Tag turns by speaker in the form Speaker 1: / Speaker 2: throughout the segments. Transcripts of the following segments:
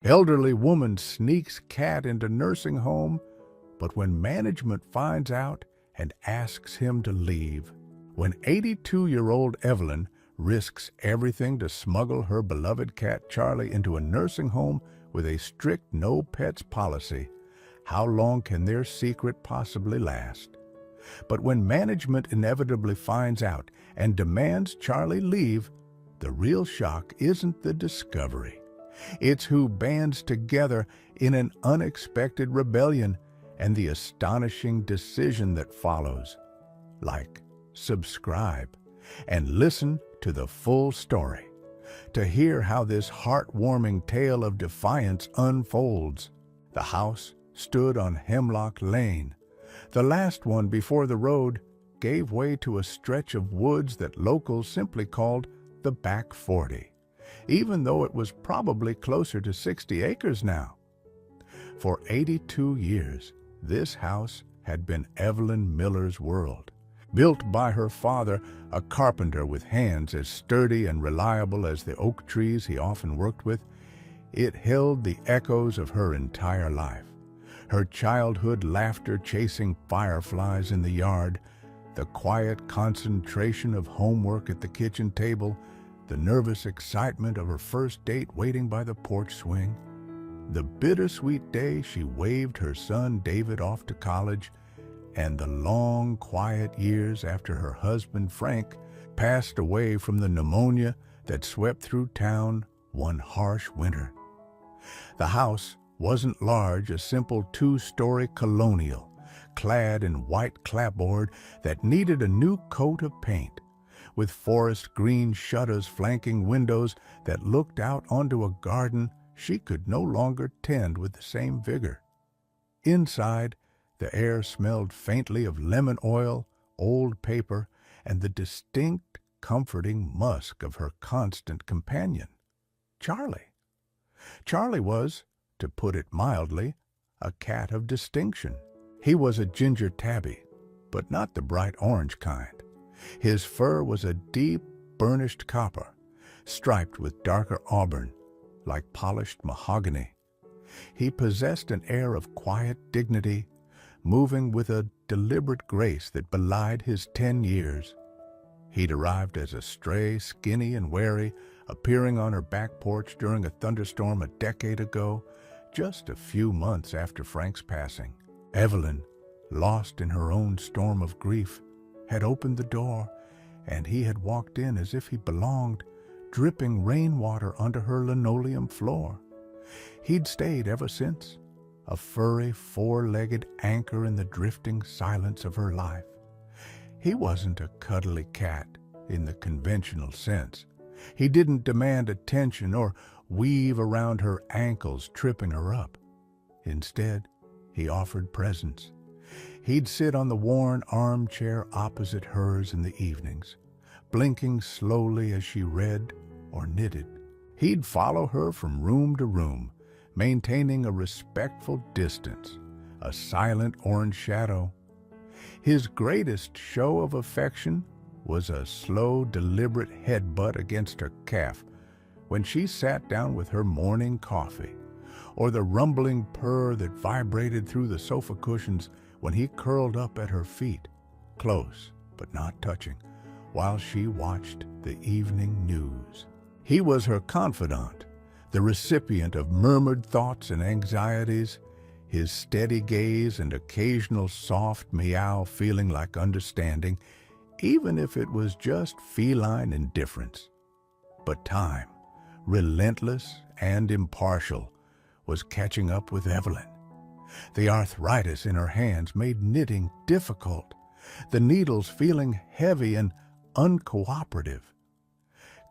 Speaker 1: Elderly woman sneaks cat into nursing home, but when management finds out and asks him to leave. When 82-year-old Evelyn risks everything to smuggle her beloved cat Charlie into a nursing home with a strict no pets policy, how long can their secret possibly last? But when management inevitably finds out and demands Charlie leave, the real shock isn't the discovery. It's who bands together in an unexpected rebellion and the astonishing decision that follows. Like, subscribe, and listen to the full story to hear how this heartwarming tale of defiance unfolds. The house stood on Hemlock Lane. The last one before the road gave way to a stretch of woods that locals simply called the Back 40, even though it was probably closer to 60 acres now. For 82 years, this house had been Evelyn Miller's world. Built by her father, a carpenter with hands as sturdy and reliable as the oak trees he often worked with, it held the echoes of her entire life. Her childhood laughter chasing fireflies in the yard, the quiet concentration of homework at the kitchen table, the nervous excitement of her first date waiting by the porch swing, the bittersweet day she waved her son David off to college, and the long, quiet years after her husband Frank passed away from the pneumonia that swept through town one harsh winter. The house wasn't large, a simple two-story colonial, clad in white clapboard that needed a new coat of paint, with forest green shutters flanking windows that looked out onto a garden she could no longer tend with the same vigor. Inside, the air smelled faintly of lemon oil, old paper, and the distinct, comforting musk of her constant companion, Charlie. Charlie was, to put it mildly, a cat of distinction. He was a ginger tabby, but not the bright orange kind. His fur was a deep, burnished copper, striped with darker auburn, like polished mahogany. He possessed an air of quiet dignity, moving with a deliberate grace that belied his 10 years. He'd arrived as a stray, skinny and wary, appearing on her back porch during a thunderstorm a decade ago, just a few months after Frank's passing. Evelyn, lost in her own storm of grief, had opened the door, and he had walked in as if he belonged, dripping rainwater onto her linoleum floor. He'd stayed ever since, a furry, four-legged anchor in the drifting silence of her life. He wasn't a cuddly cat in the conventional sense. He didn't demand attention or weave around her ankles, tripping her up. Instead, he offered presence. He'd sit on the worn armchair opposite hers in the evenings, blinking slowly as she read or knitted. He'd follow her from room to room, maintaining a respectful distance, a silent orange shadow. His greatest show of affection was a slow, deliberate headbutt against her calf when she sat down with her morning coffee, or the rumbling purr that vibrated through the sofa cushions when he curled up at her feet, close but not touching, while she watched the evening news. He was her confidant, the recipient of murmured thoughts and anxieties, his steady gaze and occasional soft meow feeling like understanding, even if it was just feline indifference. But time, relentless and impartial, was catching up with Evelyn. The arthritis in her hands made knitting difficult, the needles feeling heavy and uncooperative.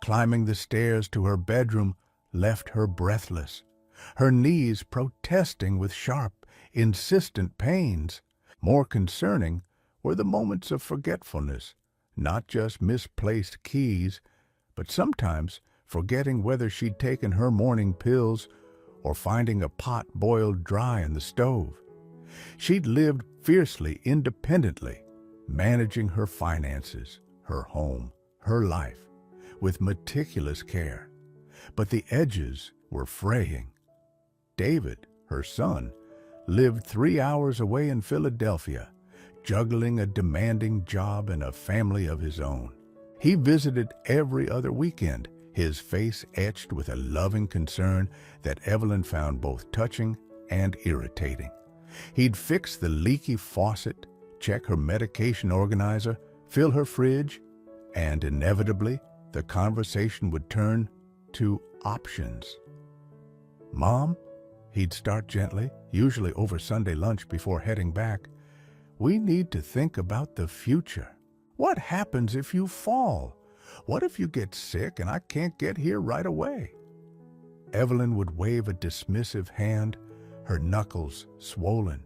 Speaker 1: Climbing the stairs to her bedroom left her breathless, her knees protesting with sharp, insistent pains. More concerning were the moments of forgetfulness, not just misplaced keys, but sometimes forgetting whether she'd taken her morning pills or finding a pot boiled dry in the stove. She'd lived fiercely independently, managing her finances, her home, her life, with meticulous care. But the edges were fraying. David, her son, lived 3 hours away in Philadelphia, juggling a demanding job and a family of his own. He visited every other weekend, his face etched with a loving concern that Evelyn found both touching and irritating. He'd fix the leaky faucet, check her medication organizer, fill her fridge, and inevitably, the conversation would turn to options. "Mom," he'd start gently, usually over Sunday lunch before heading back, "we need to think about the future. What happens if you fall? What if you get sick and I can't get here right away?" Evelyn would wave a dismissive hand, her knuckles swollen.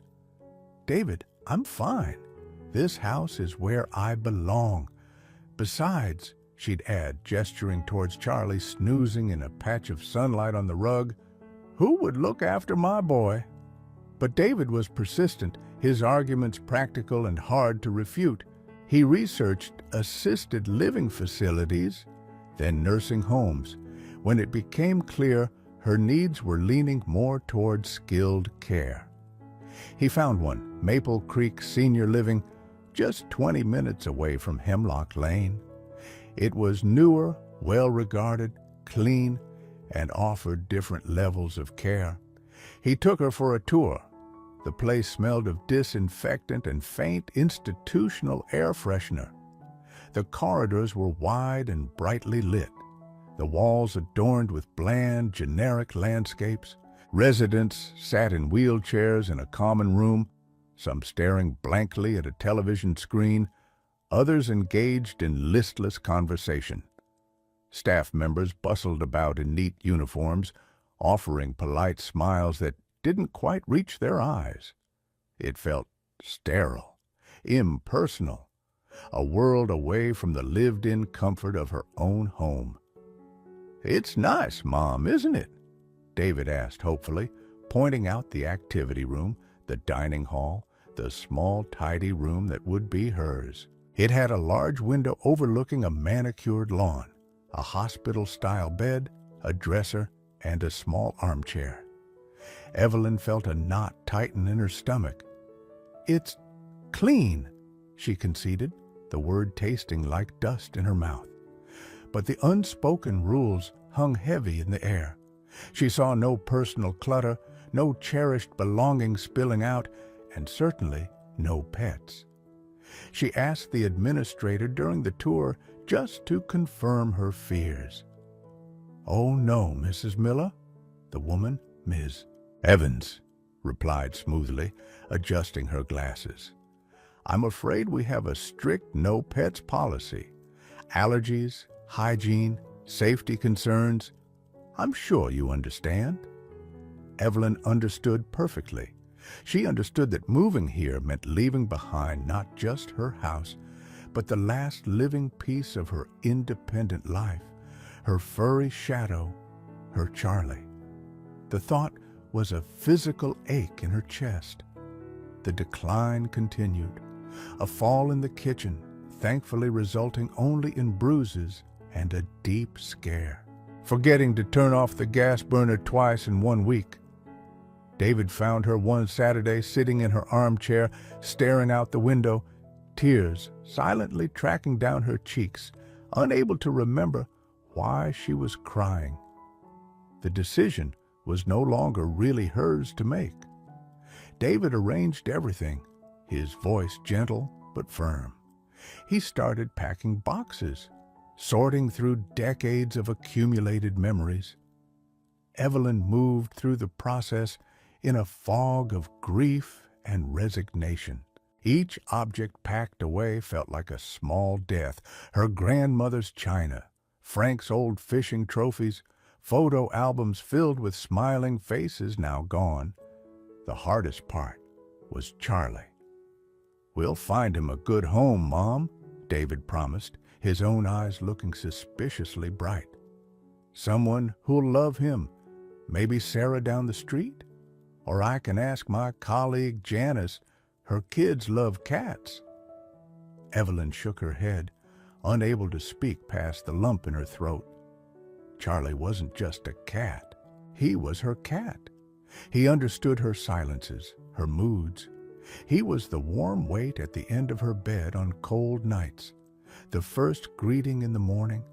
Speaker 1: "David, I'm fine. This house is where I belong. Besides," she'd add, gesturing towards Charlie snoozing in a patch of sunlight on the rug, "who would look after my boy?" But David was persistent, his arguments practical and hard to refute. He researched assisted living facilities, then nursing homes, when it became clear her needs were leaning more toward skilled care. He found one, Maple Creek Senior Living, just 20 minutes away from Hemlock Lane. It was newer, well-regarded, clean, and offered different levels of care. He took her for a tour. The place smelled of disinfectant and faint institutional air freshener. The corridors were wide and brightly lit, the walls adorned with bland, generic landscapes. Residents sat in wheelchairs in a common room, some staring blankly at a television screen, others engaged in listless conversation. Staff members bustled about in neat uniforms, offering polite smiles that didn't quite reach their eyes. It felt sterile, impersonal, a world away from the lived-in comfort of her own home. "It's nice, Mom, isn't it?" David asked hopefully, pointing out the activity room, the dining hall, the small, tidy room that would be hers. It had a large window overlooking a manicured lawn, a hospital-style bed, a dresser, and a small armchair. Evelyn felt a knot tighten in her stomach. "It's clean," she conceded, the word tasting like dust in her mouth. But the unspoken rules hung heavy in the air. She saw no personal clutter, no cherished belongings spilling out, and certainly no pets. She asked the administrator during the tour just to confirm her fears. "Oh no, Mrs. Miller," the woman, Ms. Evans, replied smoothly, adjusting her glasses. "I'm afraid we have a strict no pets policy. Allergies, hygiene, safety concerns. I'm sure you understand." Evelyn understood perfectly. She understood that moving here meant leaving behind not just her house, but the last living piece of her independent life, her furry shadow, her Charlie. The thought was a physical ache in her chest. The decline continued, a fall in the kitchen, thankfully resulting only in bruises and a deep scare. Forgetting to turn off the gas burner twice in 1 week. David found her one Saturday sitting in her armchair, staring out the window, tears silently tracking down her cheeks, unable to remember why she was crying. The decision was no longer really hers to make. David arranged everything, his voice gentle but firm. He started packing boxes, sorting through decades of accumulated memories. Evelyn moved through the process in a fog of grief and resignation. Each object packed away felt like a small death. Her grandmother's china, Frank's old fishing trophies, photo albums filled with smiling faces now gone. The hardest part was Charlie. "We'll find him a good home, Mom," David promised, his own eyes looking suspiciously bright. "Someone who'll love him, maybe Sarah down the street? Or I can ask my colleague Janice, her kids love cats." Evelyn shook her head, unable to speak past the lump in her throat. Charlie wasn't just a cat. He was her cat. He understood her silences, her moods. He was the warm weight at the end of her bed on cold nights, the first greeting in the morning,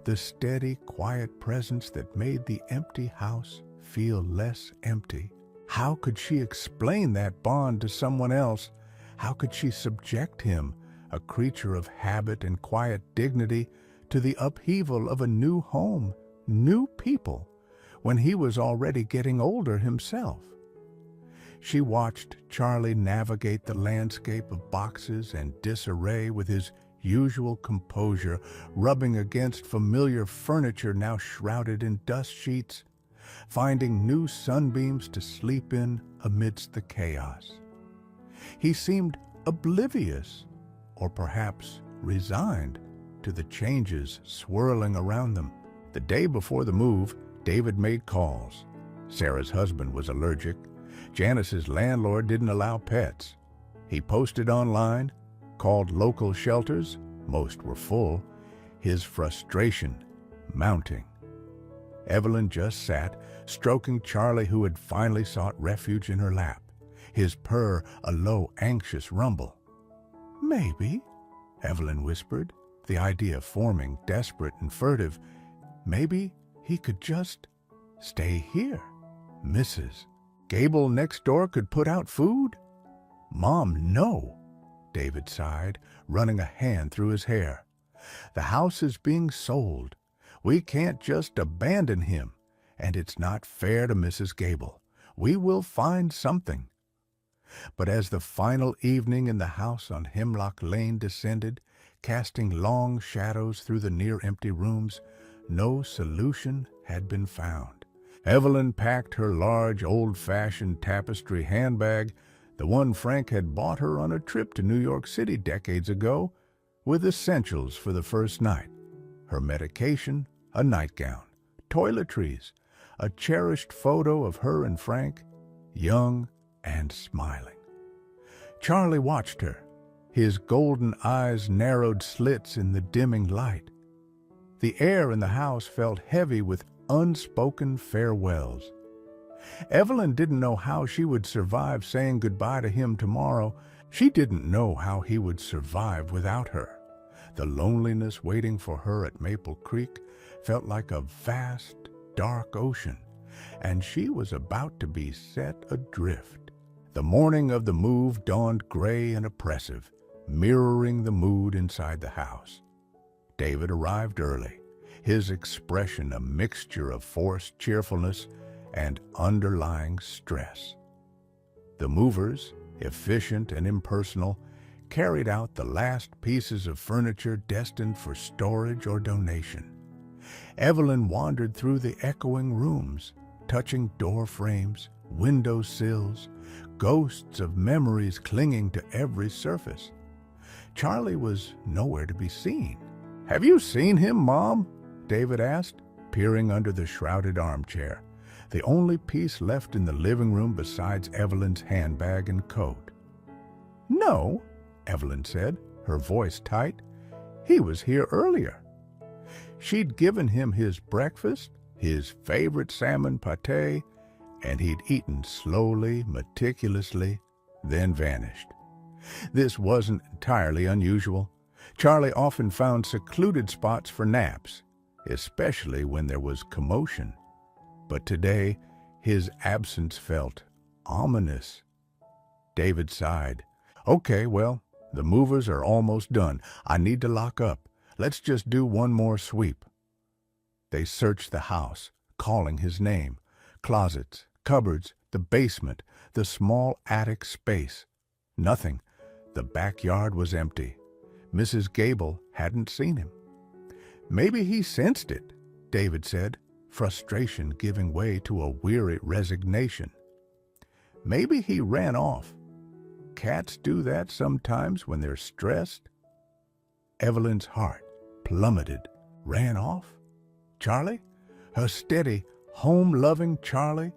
Speaker 1: the steady, quiet presence that made the empty house feel less empty. How could she explain that bond to someone else? How could she subject him, a creature of habit and quiet dignity, to the upheaval of a new home, new people, when he was already getting older himself? She watched Charlie navigate the landscape of boxes and disarray with his usual composure, rubbing against familiar furniture now shrouded in dust sheets, finding new sunbeams to sleep in amidst the chaos. He seemed oblivious, or perhaps resigned, to the changes swirling around them. The day before the move, David made calls. Sarah's husband was allergic. Janice's landlord didn't allow pets. He posted online, called local shelters. Most were full, his frustration mounting. Evelyn just sat, stroking Charlie, who had finally sought refuge in her lap, his purr a low, anxious rumble. "Maybe," Evelyn whispered, the idea forming, desperate and furtive. Maybe he could just stay here. Mrs. Gable next door could put out food? "Mom, no," David sighed, running a hand through his hair. "The house is being sold. We can't just abandon him, and it's not fair to Mrs. Gable. We will find something." But as the final evening in the house on Hemlock Lane descended, casting long shadows through the near-empty rooms, no solution had been found. Evelyn packed her large, old-fashioned tapestry handbag, the one Frank had bought her on a trip to New York City decades ago, with essentials for the first night: her medication, a nightgown, toiletries, a cherished photo of her and Frank, young and smiling. Charlie watched her, his golden eyes narrowed slits in the dimming light. The air in the house felt heavy with unspoken farewells. Evelyn didn't know how she would survive saying goodbye to him tomorrow. She didn't know how he would survive without her. The loneliness waiting for her at Maple Creek felt like a vast, dark ocean, and she was about to be set adrift. The morning of the move dawned gray and oppressive, mirroring the mood inside the house. David arrived early, his expression a mixture of forced cheerfulness and underlying stress. The movers, efficient and impersonal, carried out the last pieces of furniture destined for storage or donation. Evelyn wandered through the echoing rooms, touching door frames, window sills, ghosts of memories clinging to every surface. Charlie was nowhere to be seen. "Have you seen him, Mom?" David asked, peering under the shrouded armchair, the only piece left in the living room besides Evelyn's handbag and coat. "No," Evelyn said, her voice tight. "He was here earlier." She'd given him his breakfast, his favorite salmon pâté, and he'd eaten slowly, meticulously, then vanished. This wasn't entirely unusual. Charlie often found secluded spots for naps, especially when there was commotion. But today, his absence felt ominous. David sighed. "Okay, well, the movers are almost done. I need to lock up. Let's just do one more sweep." They searched the house, calling his name. Closets, cupboards, the basement, the small attic space. Nothing. The backyard was empty. Mrs. Gable hadn't seen him. "Maybe he sensed it," David said, frustration giving way to a weary resignation. "Maybe he ran off. Cats do that sometimes when they're stressed." Evelyn's heart plummeted. Ran off? Charlie? Her steady, home-loving Charlie?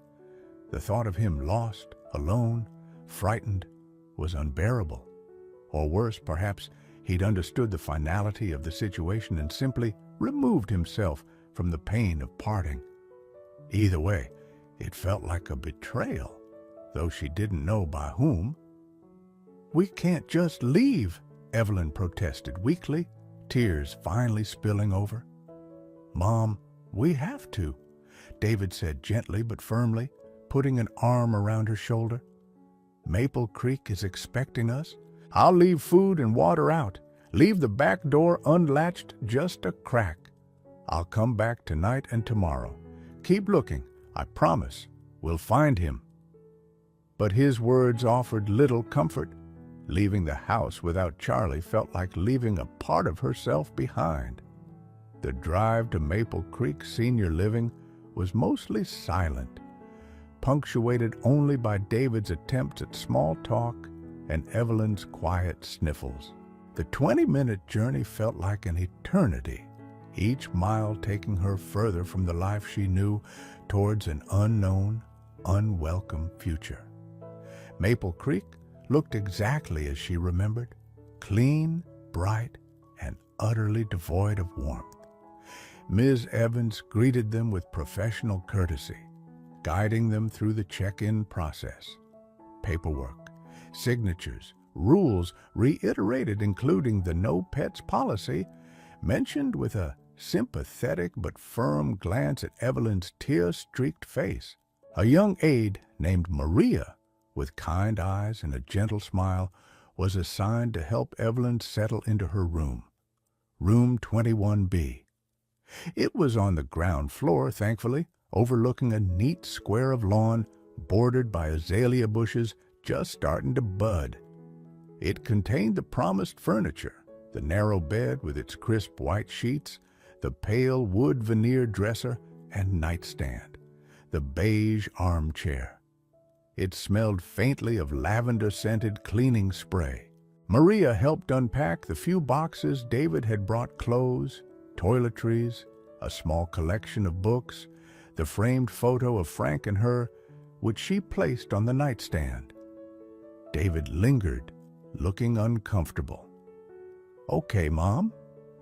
Speaker 1: The thought of him lost, alone, frightened, was unbearable. Or worse, perhaps, he'd understood the finality of the situation and simply removed himself from the pain of parting. Either way, It felt like a betrayal, though she didn't know by whom. "We can't just leave," Evelyn protested weakly, tears finally spilling over. "Mom, we have to," David said gently but firmly, putting an arm around her shoulder. "Maple Creek is expecting us. I'll leave food and water out. Leave the back door unlatched just a crack. I'll come back tonight and tomorrow. Keep looking. I promise. We'll find him." But his words offered little comfort. Leaving the house without Charlie felt like leaving a part of herself behind. The drive to Maple Creek Senior Living was mostly silent, punctuated only by David's attempts at small talk and Evelyn's quiet sniffles. The 20-minute journey felt like an eternity, each mile taking her further from the life she knew towards an unknown, unwelcome future. Maple Creek looked exactly as she remembered, clean, bright, and utterly devoid of warmth. Ms. Evans greeted them with professional courtesy, guiding them through the check-in process. Paperwork, signatures, rules reiterated, including the no pets policy, mentioned with a sympathetic but firm glance at Evelyn's tear-streaked face. A young aide named Maria, with kind eyes and a gentle smile, was assigned to help Evelyn settle into her room, room 21B. It was on the ground floor, thankfully, overlooking a neat square of lawn bordered by azalea bushes just starting to bud. It contained the promised furniture, the narrow bed with its crisp white sheets, the pale wood veneer dresser and nightstand, the beige armchair. It smelled faintly of lavender-scented cleaning spray. Maria helped unpack the few boxes David had brought: clothes, toiletries, a small collection of books, the framed photo of Frank and her, which she placed on the nightstand. David lingered, looking uncomfortable. "Okay, Mom,"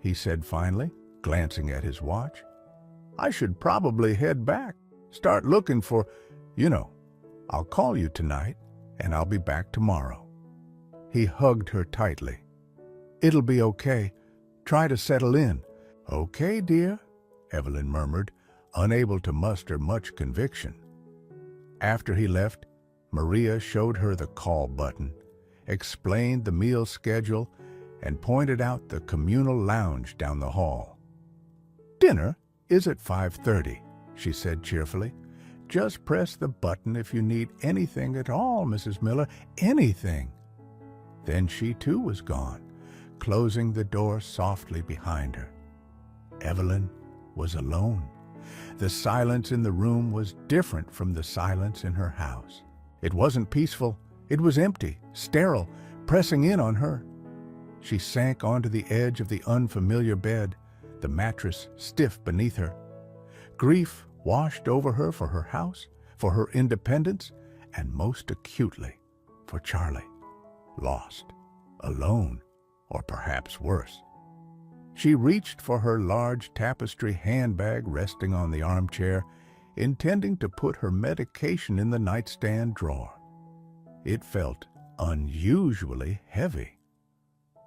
Speaker 1: he said finally, glancing at his watch. "I should probably head back, start looking for, I'll call you tonight, and I'll be back tomorrow." He hugged her tightly. "It'll be okay. Try to settle in." "Okay, dear," Evelyn murmured, unable to muster much conviction. After he left, Maria showed her the call button, explained the meal schedule, and pointed out the communal lounge down the hall. "Dinner is at 5:30, she said cheerfully. "Just press the button if you need anything at all, Mrs. Miller, anything." Then she too was gone, closing the door softly behind her. Evelyn was alone. The silence in the room was different from the silence in her house. It wasn't peaceful. It was empty, sterile, pressing in on her. She sank onto the edge of the unfamiliar bed, the mattress stiff beneath her. Grief washed over her for her house, for her independence, and most acutely for Charlie. Lost, alone, or perhaps worse. She reached for her large tapestry handbag resting on the armchair, intending to put her medication in the nightstand drawer. It felt unusually heavy.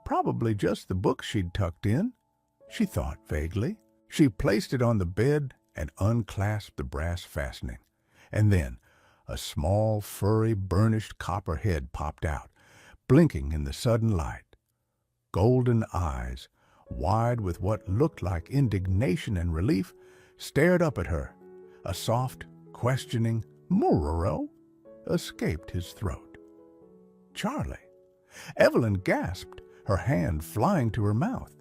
Speaker 1: Probably just the book she'd tucked in, she thought vaguely. She placed it on the bed and unclasped the brass fastening. And then a small, furry, burnished copper head popped out, blinking in the sudden light. Golden eyes, wide with what looked like indignation and relief, stared up at her. A soft, questioning "Mororo" escaped his throat. "Charlie!" Evelyn gasped, her hand flying to her mouth.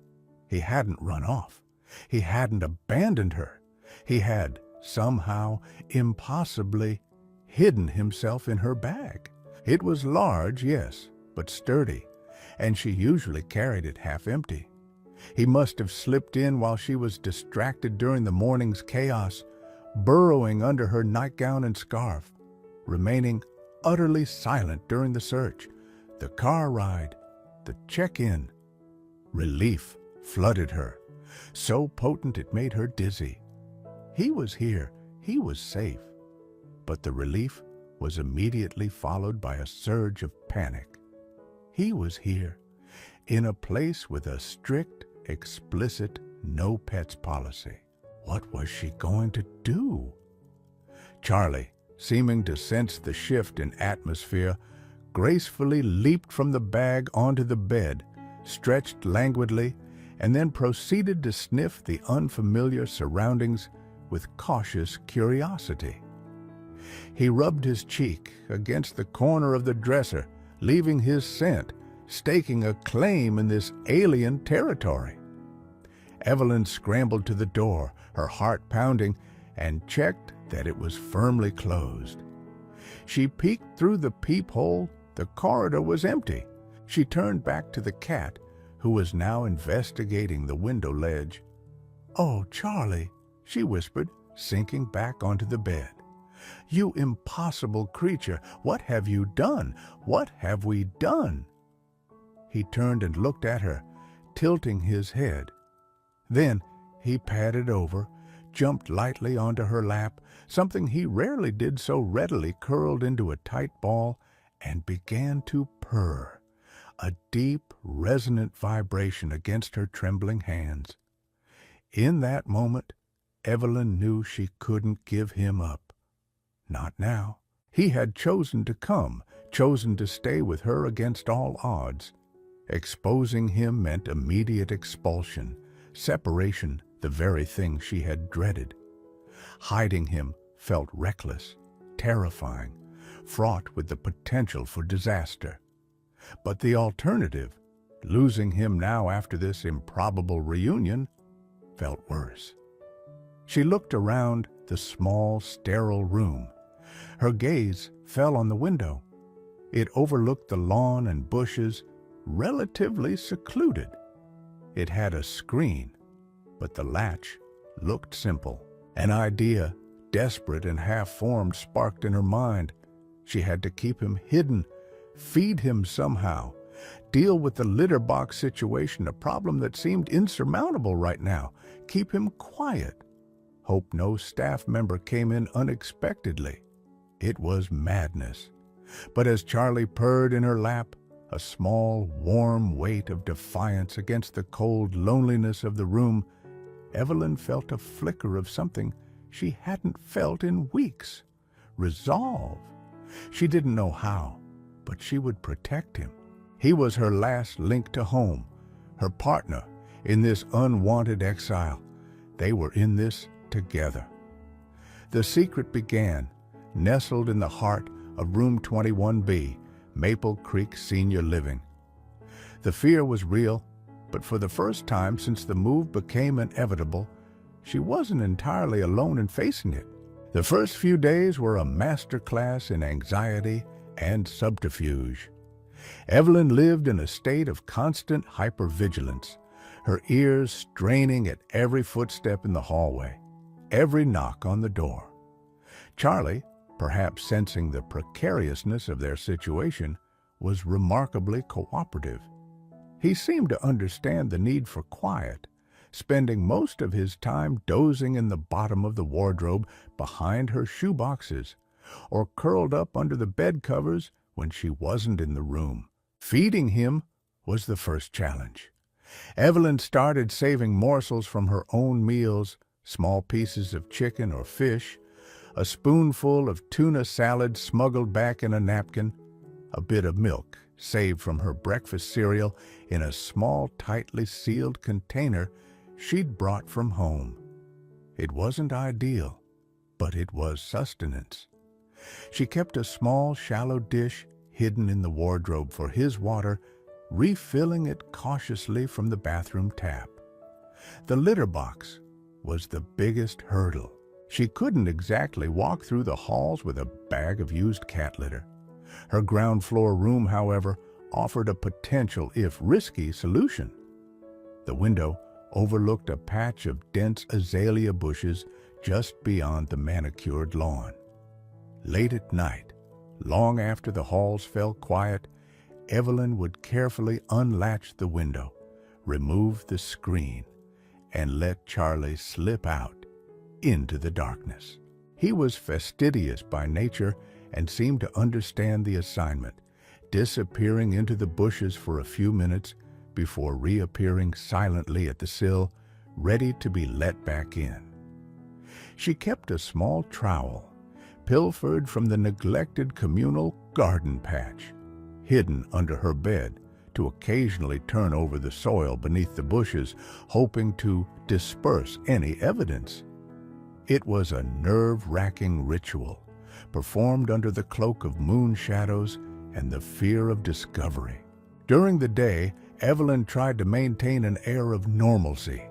Speaker 1: He hadn't run off. He hadn't abandoned her. He had, somehow, impossibly, hidden himself in her bag. It was large, yes, but sturdy, and she usually carried it half empty. He must have slipped in while she was distracted during the morning's chaos, burrowing under her nightgown and scarf, remaining utterly silent during the search, the car ride, the check-in. Relief flooded her, so potent it made her dizzy. He was here. He was safe. But the relief was immediately followed by a surge of panic. He was here, in a place with a strict, explicit no pets policy. What was she going to do? Charlie, seeming to sense the shift in atmosphere, gracefully leaped from the bag onto the bed, stretched languidly, and then proceeded to sniff the unfamiliar surroundings with cautious curiosity. He rubbed his cheek against the corner of the dresser, leaving his scent, staking a claim in this alien territory. Evelyn scrambled to the door, her heart pounding, and checked that it was firmly closed. She peeked through the peephole. The corridor was empty. She turned back to the cat, who was now investigating the window ledge. "Oh, Charlie," she whispered, sinking back onto the bed. "You impossible creature, what have you done? What have we done?" He turned and looked at her, tilting his head. Then he padded over, jumped lightly onto her lap, something he rarely did so readily, curled into a tight ball, and began to purr, a deep, resonant vibration against her trembling hands. In that moment, Evelyn knew she couldn't give him up. Not now. He had chosen to come, chosen to stay with her against all odds. Exposing him meant immediate expulsion, separation, the very thing she had dreaded. Hiding him felt reckless, terrifying, fraught with the potential for disaster. But the alternative, losing him now after this improbable reunion, felt worse. She looked around the small, sterile room. Her gaze fell on the window. It overlooked the lawn and bushes, relatively secluded. It had a screen, but the latch looked simple. An idea, desperate and half-formed, sparked in her mind. She had to keep him hidden, feed him somehow, deal with the litter box situation, a problem that seemed insurmountable right now, keep him quiet, hope no staff member came in unexpectedly. It was madness. But as Charlie purred in her lap, a small, warm weight of defiance against the cold loneliness of the room, Evelyn felt a flicker of something she hadn't felt in weeks. Resolve. She didn't know how, but she would protect him. He was her last link to home, her partner in this unwanted exile. They were in this together. The secret began, nestled in the heart of room 21B, Maple Creek Senior Living. The fear was real, but for the first time since the move became inevitable, she wasn't entirely alone in facing it. The first few days were a masterclass in anxiety and subterfuge. Evelyn lived in a state of constant hypervigilance, her ears straining at every footstep in the hallway, every knock on the door. Charlie, perhaps sensing the precariousness of their situation, was remarkably cooperative. He seemed to understand the need for quiet, spending most of his time dozing in the bottom of the wardrobe behind her shoe boxes, or curled up under the bed covers when she wasn't in the room. Feeding him was the first challenge. Evelyn started saving morsels from her own meals, small pieces of chicken or fish, a spoonful of tuna salad smuggled back in a napkin, a bit of milk saved from her breakfast cereal in a small, tightly sealed container she'd brought from home. It wasn't ideal, but it was sustenance. She kept a small, shallow dish hidden in the wardrobe for his water, refilling it cautiously from the bathroom tap. The litter box was the biggest hurdle. She couldn't exactly walk through the halls with a bag of used cat litter. Her ground floor room, however, offered a potential, if risky, solution. The window overlooked a patch of dense azalea bushes just beyond the manicured lawn. Late at night, long after the halls fell quiet, Evelyn would carefully unlatch the window, remove the screen, and let Charlie slip out into the darkness. He was fastidious by nature and seemed to understand the assignment, disappearing into the bushes for a few minutes before reappearing silently at the sill, ready to be let back in. She kept a small trowel, pilfered from the neglected communal garden patch, hidden under her bed, to occasionally turn over the soil beneath the bushes, hoping to disperse any evidence. It was a nerve-wracking ritual, performed under the cloak of moon shadows and the fear of discovery. During the day, Evelyn tried to maintain an air of normalcy.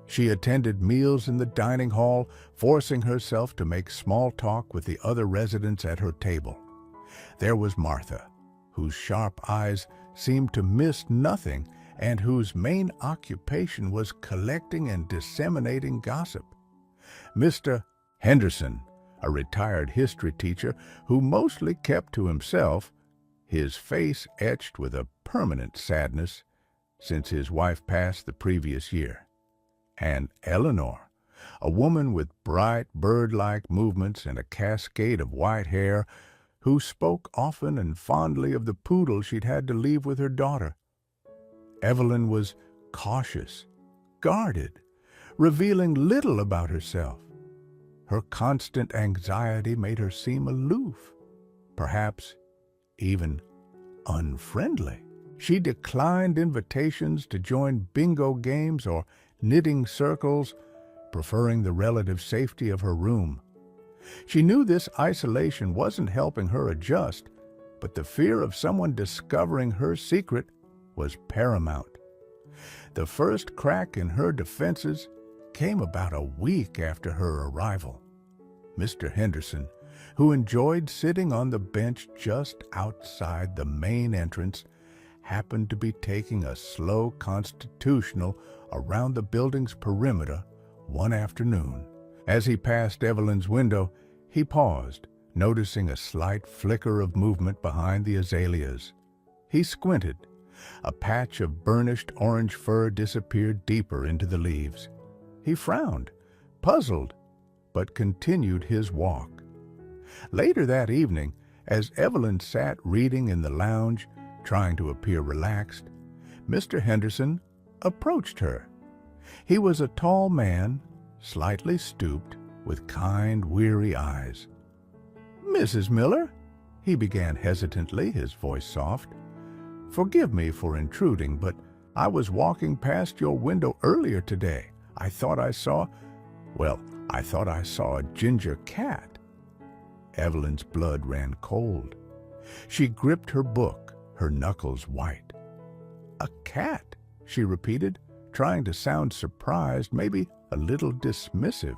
Speaker 1: She attended meals in the dining hall, forcing herself to make small talk with the other residents at her table. There was Martha, whose sharp eyes seemed to miss nothing and whose main occupation was collecting and disseminating gossip. Mr. Henderson, a retired history teacher who mostly kept to himself, his face etched with a permanent sadness since his wife passed the previous year. And Eleanor, a woman with bright, bird-like movements and a cascade of white hair, who spoke often and fondly of the poodle she'd had to leave with her daughter. Evelyn was cautious, guarded, revealing little about herself. Her constant anxiety made her seem aloof, perhaps even unfriendly. She declined invitations to join bingo games or knitting circles, preferring the relative safety of her room. She knew this isolation wasn't helping her adjust, but the fear of someone discovering her secret was paramount. The first crack in her defenses came about a week after her arrival. Mr. Henderson, who enjoyed sitting on the bench just outside the main entrance, happened to be taking a slow constitutional around the building's perimeter one afternoon. As he passed Evelyn's window, he paused, noticing a slight flicker of movement behind the azaleas. He squinted. A patch of burnished orange fur disappeared deeper into the leaves. He frowned, puzzled, but continued his walk. Later that evening, as Evelyn sat reading in the lounge, trying to appear relaxed, Mr. Henderson approached her. He was a tall man, slightly stooped, with kind, weary eyes. "Mrs. Miller," he began hesitantly, his voice soft, "forgive me for intruding, but I was walking past your window earlier today. I thought I saw a ginger cat." Evelyn's blood ran cold. She gripped her book, her knuckles white. "A cat," she repeated, trying to sound surprised, maybe a little dismissive.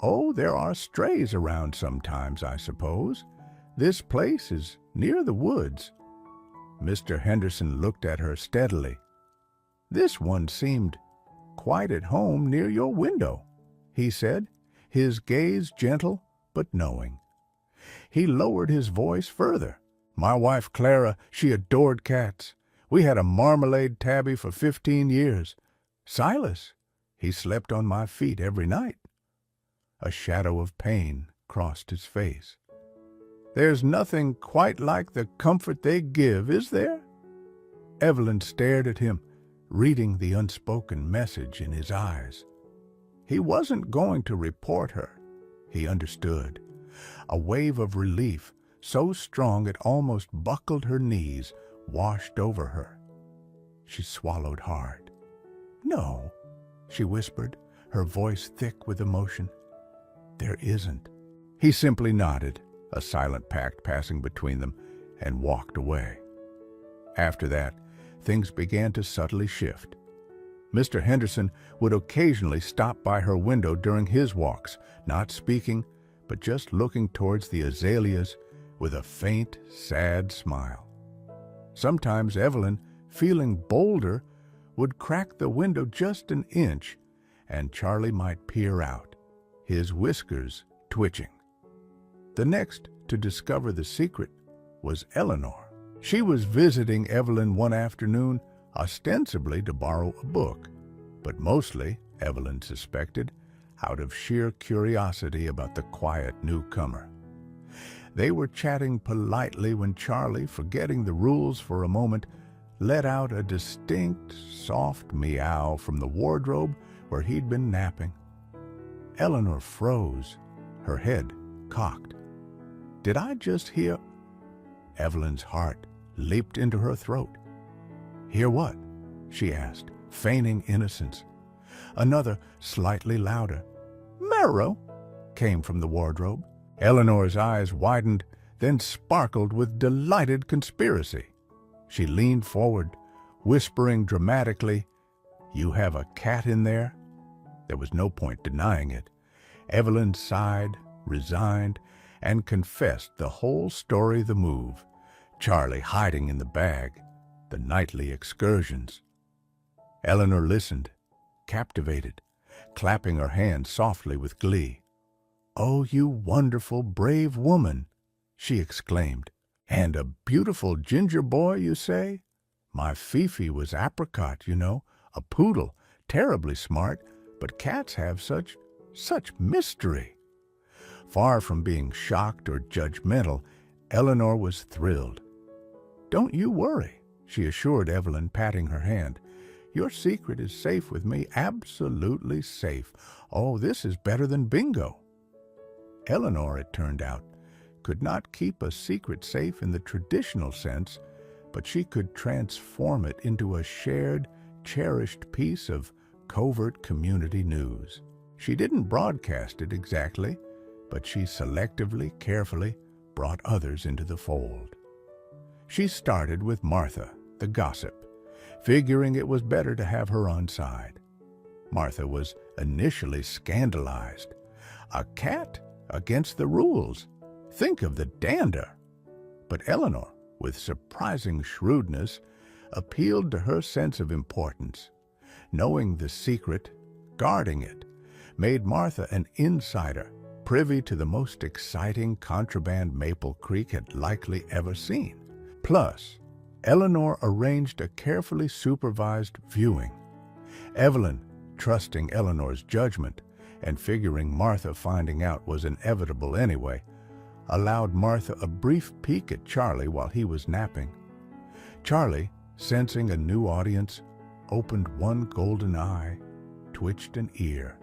Speaker 1: "Oh, there are strays around sometimes, I suppose. This place is near the woods." Mr. Henderson looked at her steadily. "This one seemed quite at home near your window," he said, his gaze gentle but knowing. He lowered his voice further. "My wife Clara, she adored cats. We had a marmalade tabby for 15 years. Silas, he slept on my feet every night." A shadow of pain crossed his face. "There's nothing quite like the comfort they give, is there?" Evelyn stared at him, reading the unspoken message in his eyes. He wasn't going to report her. He understood. A wave of relief, so strong it almost buckled her knees, washed over her. She swallowed hard. "No," she whispered, her voice thick with emotion. "There isn't." He simply nodded, a silent pact passing between them, and walked away. After that, things began to subtly shift. Mr. Henderson would occasionally stop by her window during his walks, not speaking, but just looking towards the azaleas with a faint, sad smile. Sometimes Evelyn, feeling bolder, would crack the window just an inch, and Charlie might peer out, his whiskers twitching. The next to discover the secret was Eleanor. She was visiting Evelyn one afternoon, ostensibly to borrow a book, but mostly, Evelyn suspected, out of sheer curiosity about the quiet newcomer. They were chatting politely when Charlie, forgetting the rules for a moment, let out a distinct, soft meow from the wardrobe where he'd been napping. Eleanor froze, her head cocked. Did I just hear? Evelyn's heart leaped into her throat. Hear what? She asked, feigning innocence. Another, slightly louder, Marrow, came from the wardrobe. Eleanor's eyes widened, then sparkled with delighted conspiracy. She leaned forward, whispering dramatically, You have a cat in there? There was no point denying it. Evelyn sighed, resigned, and confessed the whole story of the move, Charlie hiding in the bag, the nightly excursions. Eleanor listened, captivated, clapping her hands softly with glee. Oh, you wonderful, brave woman, she exclaimed. And a beautiful ginger boy, you say? My Fifi was apricot, you know, a poodle, terribly smart, but cats have such mystery. Far from being shocked or judgmental, Eleanor was thrilled. Don't you worry, she assured Evelyn, patting her hand. Your secret is safe with me, absolutely safe. Oh, this is better than bingo. Eleanor, it turned out, could not keep a secret safe in the traditional sense, but she could transform it into a shared, cherished piece of covert community news. She didn't broadcast it exactly, but she selectively, carefully brought others into the fold. She started with Martha, the gossip, figuring it was better to have her on side. Martha was initially scandalized. A cat against the rules. Think of the dander. But Eleanor, with surprising shrewdness, appealed to her sense of importance. Knowing the secret, guarding it, made Martha an insider, privy to the most exciting contraband Maple Creek had likely ever seen. Plus, Eleanor arranged a carefully supervised viewing. Evelyn, trusting Eleanor's judgment and figuring Martha finding out was inevitable anyway, allowed Martha a brief peek at Charlie while he was napping. Charlie, sensing a new audience, opened one golden eye, twitched an ear,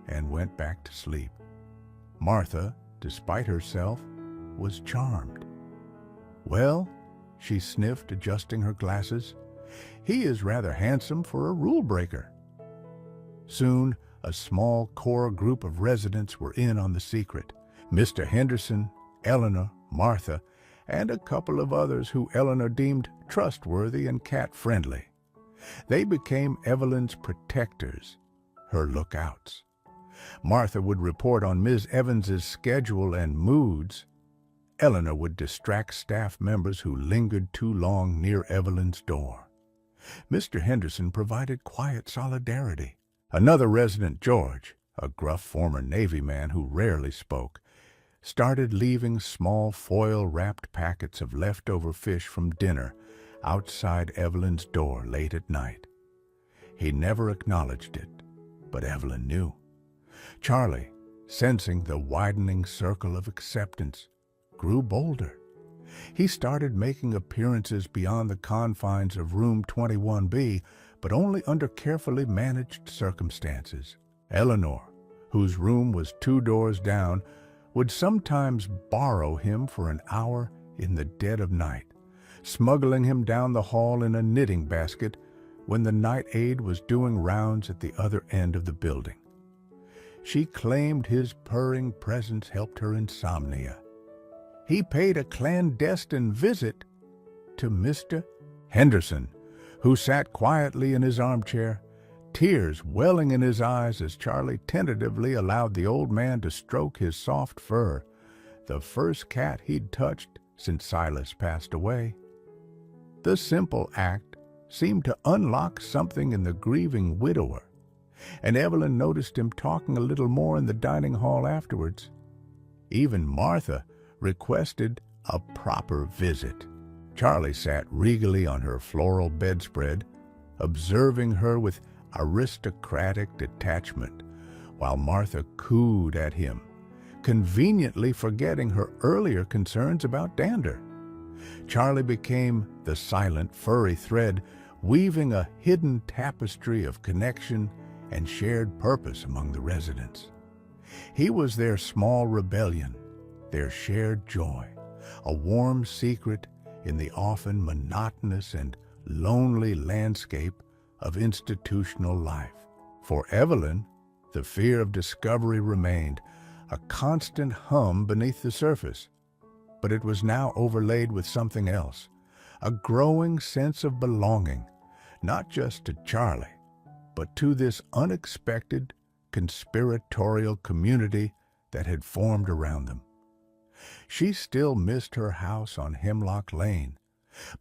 Speaker 1: and went back to sleep. Martha, despite herself, was charmed. Well, she sniffed, adjusting her glasses, he is rather handsome for a rule breaker. Soon, a small core group of residents were in on the secret. Mr. Henderson, Eleanor, Martha, and a couple of others who Eleanor deemed trustworthy and cat-friendly. They became Evelyn's protectors, her lookouts. Martha would report on Ms. Evans's schedule and moods. Eleanor would distract staff members who lingered too long near Evelyn's door. Mr. Henderson provided quiet solidarity. Another resident, George, a gruff former Navy man who rarely spoke, started leaving small foil-wrapped packets of leftover fish from dinner outside Evelyn's door late at night. He never acknowledged it, but Evelyn knew. Charlie, sensing the widening circle of acceptance, grew bolder. He started making appearances beyond the confines of room 21B, but only under carefully managed circumstances. Eleanor, whose room was 2 doors down, would sometimes borrow him for an hour in the dead of night, smuggling him down the hall in a knitting basket when the night aide was doing rounds at the other end of the building. She claimed his purring presence helped her insomnia. He paid a clandestine visit to Mr. Henderson, who sat quietly in his armchair, tears welling in his eyes as Charlie tentatively allowed the old man to stroke his soft fur, the first cat he'd touched since Silas passed away. The simple act seemed to unlock something in the grieving widower, and Evelyn noticed him talking a little more in the dining hall afterwards. Even Martha requested a proper visit. Charlie sat regally on her floral bedspread, observing her with aristocratic detachment, while Martha cooed at him, conveniently forgetting her earlier concerns about dander. Charlie became the silent, furry thread, weaving a hidden tapestry of connection and shared purpose among the residents. He was their small rebellion, their shared joy, a warm secret in the often monotonous and lonely landscape of institutional life. For Evelyn, the fear of discovery remained, a constant hum beneath the surface. But it was now overlaid with something else, a growing sense of belonging, not just to Charlie, but to this unexpected, conspiratorial community that had formed around them. She still missed her house on Hemlock Lane,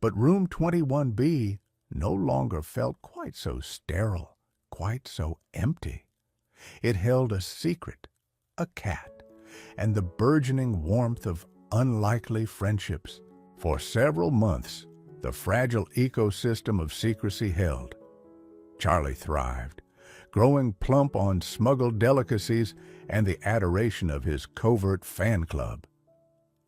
Speaker 1: but room 21B no longer felt quite so sterile, quite so empty. It held a secret, a cat, and the burgeoning warmth of unlikely friendships. For several months, the fragile ecosystem of secrecy held. Charlie thrived, growing plump on smuggled delicacies and the adoration of his covert fan club.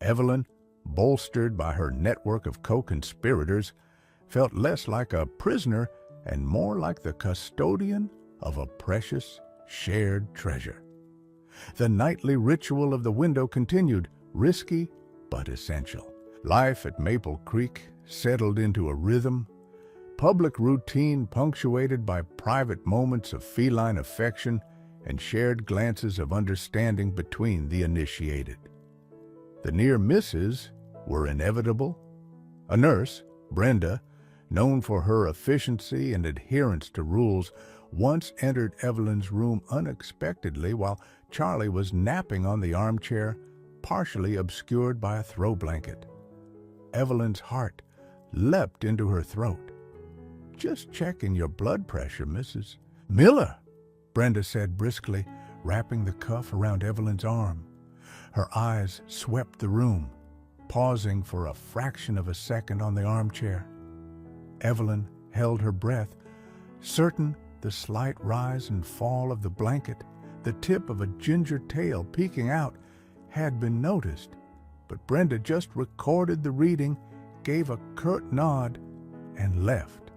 Speaker 1: Evelyn, bolstered by her network of co-conspirators, felt less like a prisoner and more like the custodian of a precious, shared treasure. The nightly ritual of the window continued, risky but essential. Life at Maple Creek settled into a rhythm, public routine punctuated by private moments of feline affection and shared glances of understanding between the initiated. The near misses were inevitable. A nurse, Brenda, known for her efficiency and adherence to rules, once entered Evelyn's room unexpectedly while Charlie was napping on the armchair, partially obscured by a throw blanket. Evelyn's heart leapt into her throat. "Just checking your blood pressure, Mrs. Miller," Brenda said briskly, wrapping the cuff around Evelyn's arm. Her eyes swept the room, pausing for a fraction of a second on the armchair. Evelyn held her breath, certain the slight rise and fall of the blanket, the tip of a ginger tail peeking out, had been noticed. But Brenda just recorded the reading, gave a curt nod, and left.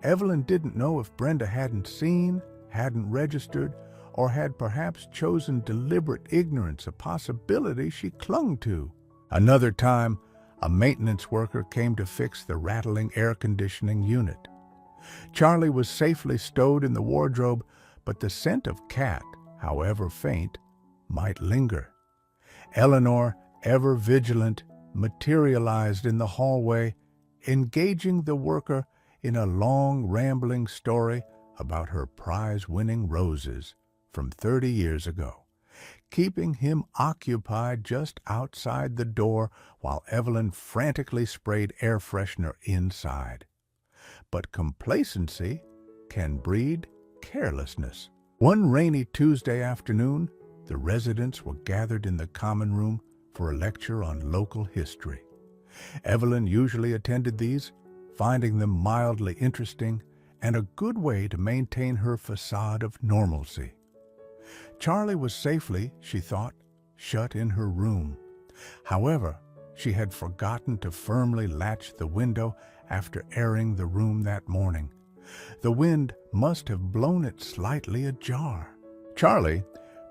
Speaker 1: Evelyn didn't know if Brenda hadn't seen, hadn't registered, or had perhaps chosen deliberate ignorance, a possibility she clung to. Another time, a maintenance worker came to fix the rattling air conditioning unit. Charlie was safely stowed in the wardrobe, but the scent of cat, however faint, might linger. Eleanor, ever vigilant, materialized in the hallway, engaging the worker in a long, rambling story about her prize-winning roses from 30 years ago, keeping him occupied just outside the door while Evelyn frantically sprayed air freshener inside. But complacency can breed carelessness. One rainy Tuesday afternoon, the residents were gathered in the common room for a lecture on local history. Evelyn usually attended these, finding them mildly interesting and a good way to maintain her facade of normalcy. Charlie was safely, she thought, shut in her room. However, she had forgotten to firmly latch the window after airing the room that morning. The wind must have blown it slightly ajar. Charlie,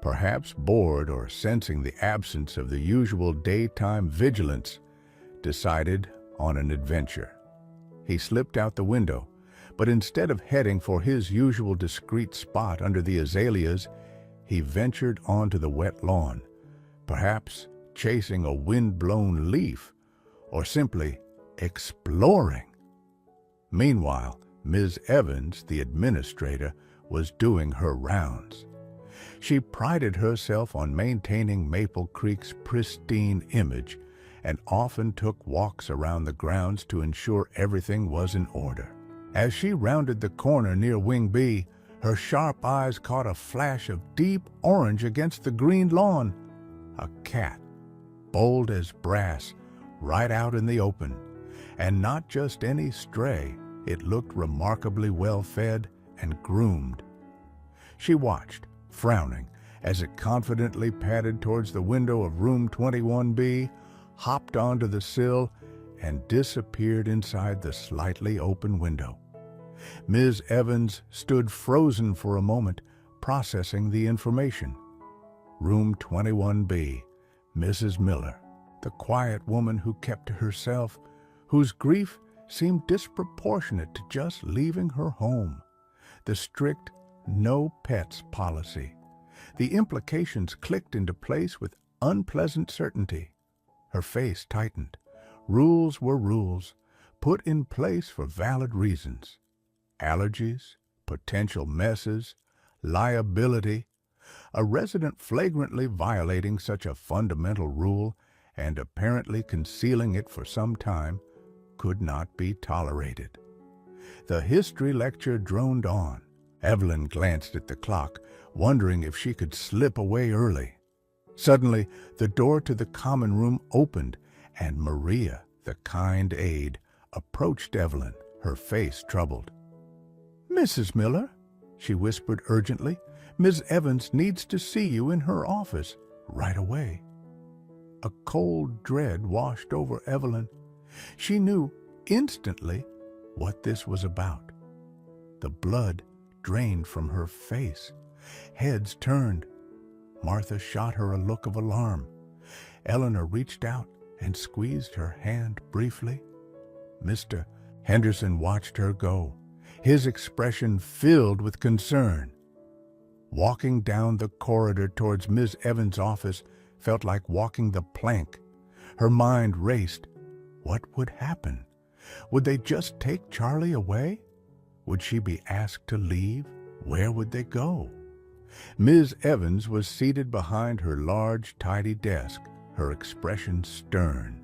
Speaker 1: perhaps bored or sensing the absence of the usual daytime vigilance, decided on an adventure. He slipped out the window, but instead of heading for his usual discreet spot under the azaleas, he ventured onto the wet lawn, perhaps chasing a wind-blown leaf, or simply exploring. Meanwhile, Ms. Evans, the administrator, was doing her rounds. She prided herself on maintaining Maple Creek's pristine image and often took walks around the grounds to ensure everything was in order. As she rounded the corner near Wing B, her sharp eyes caught a flash of deep orange against the green lawn. A cat, bold as brass, right out in the open. And not just any stray, it looked remarkably well fed and groomed. She watched, frowning as it confidently padded towards the window of room 21B, hopped onto the sill, and disappeared inside the slightly open window. Ms. Evans stood frozen for a moment, processing the information. Room 21B, Mrs. Miller, the quiet woman who kept to herself, whose grief seemed disproportionate to just leaving her home. The strict no pets policy. The implications clicked into place with unpleasant certainty. Her face tightened. Rules were rules, put in place for valid reasons. Allergies, potential messes, liability. A resident flagrantly violating such a fundamental rule and apparently concealing it for some time could not be tolerated. The history lecture droned on. Evelyn glanced at the clock, wondering if she could slip away early. Suddenly, the door to the common room opened, and Maria, the kind aide, approached Evelyn, her face troubled. "Mrs. Miller," she whispered urgently, "Ms. Evans needs to see you in her office right away." A cold dread washed over Evelyn. She knew instantly what this was about. The blood drained from her face. Heads turned. Martha shot her a look of alarm. Eleanor reached out and squeezed her hand briefly. Mr. Henderson watched her go, his expression filled with concern. Walking down the corridor towards Miss Evans' office felt like walking the plank. Her mind raced. What would happen? Would they just take Charlie away? Would she be asked to leave? Where would they go? Ms. Evans was seated behind her large, tidy desk, her expression stern.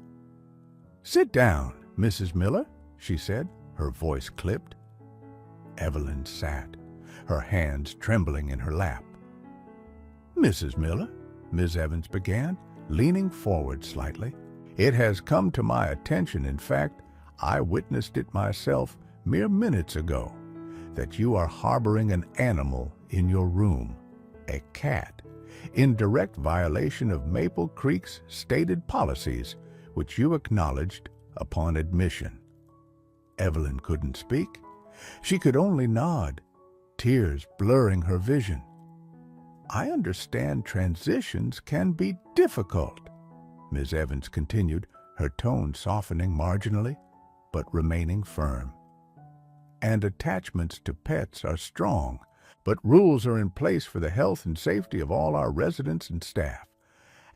Speaker 1: "Sit down, Mrs. Miller," she said, her voice clipped. Evelyn sat, her hands trembling in her lap. "Mrs. Miller," Ms. Evans began, leaning forward slightly, "it has come to my attention, in fact, I witnessed it myself mere minutes ago, that you are harboring an animal in your room, a cat, in direct violation of Maple Creek's stated policies, which you acknowledged upon admission." Evelyn couldn't speak. She could only nod, tears blurring her vision. "I understand transitions can be difficult," Ms. Evans continued, her tone softening marginally, but remaining firm. "And attachments to pets are strong, but rules are in place for the health and safety of all our residents and staff.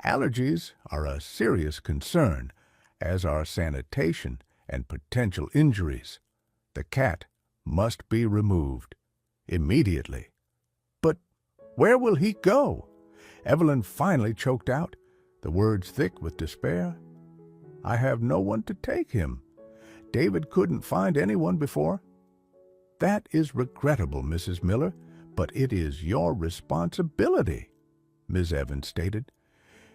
Speaker 1: Allergies are a serious concern, as are sanitation and potential injuries. The cat must be removed immediately." "But where will he go?" Evelyn finally choked out, the words thick with despair. "I have no one to take him. David couldn't find anyone before." "That is regrettable, Mrs. Miller, but it is your responsibility," Ms. Evans stated.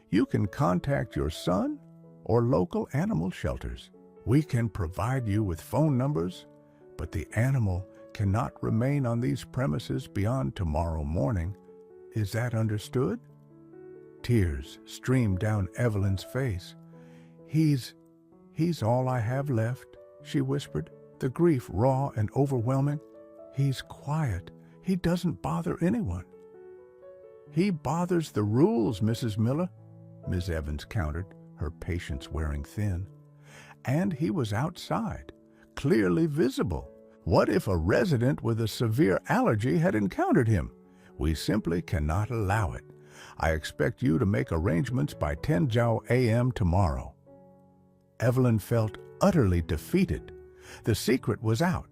Speaker 1: "You can contact your son or local animal shelters. We can provide you with phone numbers, but the animal cannot remain on these premises beyond tomorrow morning. Is that understood?" Tears streamed down Evelyn's face. He's all I have left," she whispered, the grief raw and overwhelming. "He's quiet. He doesn't bother anyone." "He bothers the rules, Mrs. Miller," Ms. Evans countered, her patience wearing thin. "And he was outside, clearly visible. What if a resident with a severe allergy had encountered him? We simply cannot allow it. I expect you to make arrangements by 10 a.m. tomorrow." Evelyn felt utterly defeated. The secret was out.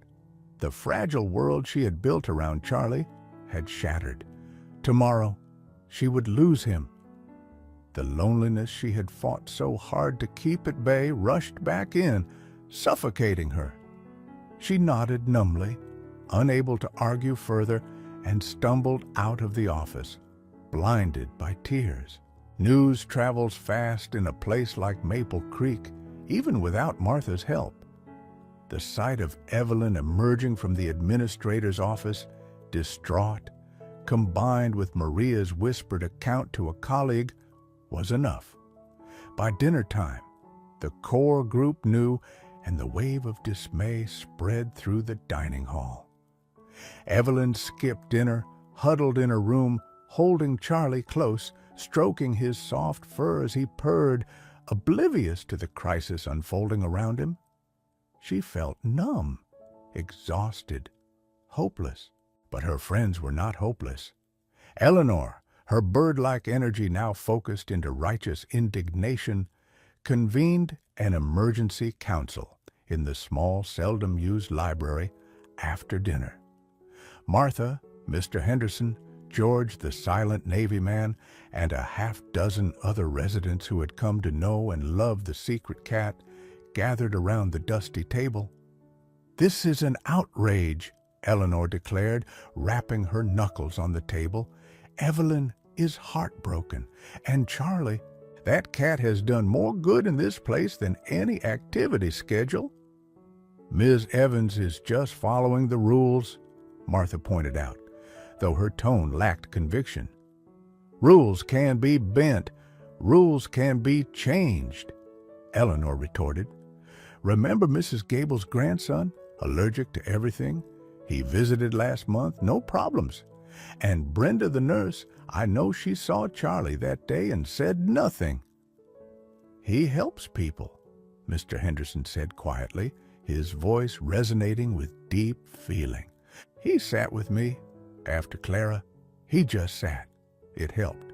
Speaker 1: The fragile world she had built around Charlie had shattered. Tomorrow, she would lose him. The loneliness she had fought so hard to keep at bay rushed back in, suffocating her. She nodded numbly, unable to argue further, and stumbled out of the office, blinded by tears. News travels fast in a place like Maple Creek, even without Martha's help. The sight of Evelyn emerging from the administrator's office, distraught, combined with Maria's whispered account to a colleague, was enough. By dinner time, the core group knew, and the wave of dismay spread through the dining hall. Evelyn skipped dinner, huddled in her room, holding Charlie close, stroking his soft fur as he purred, oblivious to the crisis unfolding around him. She felt numb, exhausted, hopeless. But her friends were not hopeless. Eleanor, her bird-like energy now focused into righteous indignation, convened an emergency council in the small, seldom-used library after dinner. Martha, Mr. Henderson, George the silent Navy man, and a half-dozen other residents who had come to know and love the secret cat gathered around the dusty table. "This is an outrage," Eleanor declared, rapping her knuckles on the table. "Evelyn is heartbroken, and Charlie, that cat has done more good in this place than any activity schedule." "Ms. Evans is just following the rules," Martha pointed out, though her tone lacked conviction. "Rules can be bent. Rules can be changed," Eleanor retorted. "Remember Mrs. Gable's grandson, allergic to everything? He visited last month, no problems. And Brenda the nurse, I know she saw Charlie that day and said nothing." "He helps people," Mr. Henderson said quietly, his voice resonating with deep feeling. "He sat with me after Clara. He just sat. It helped."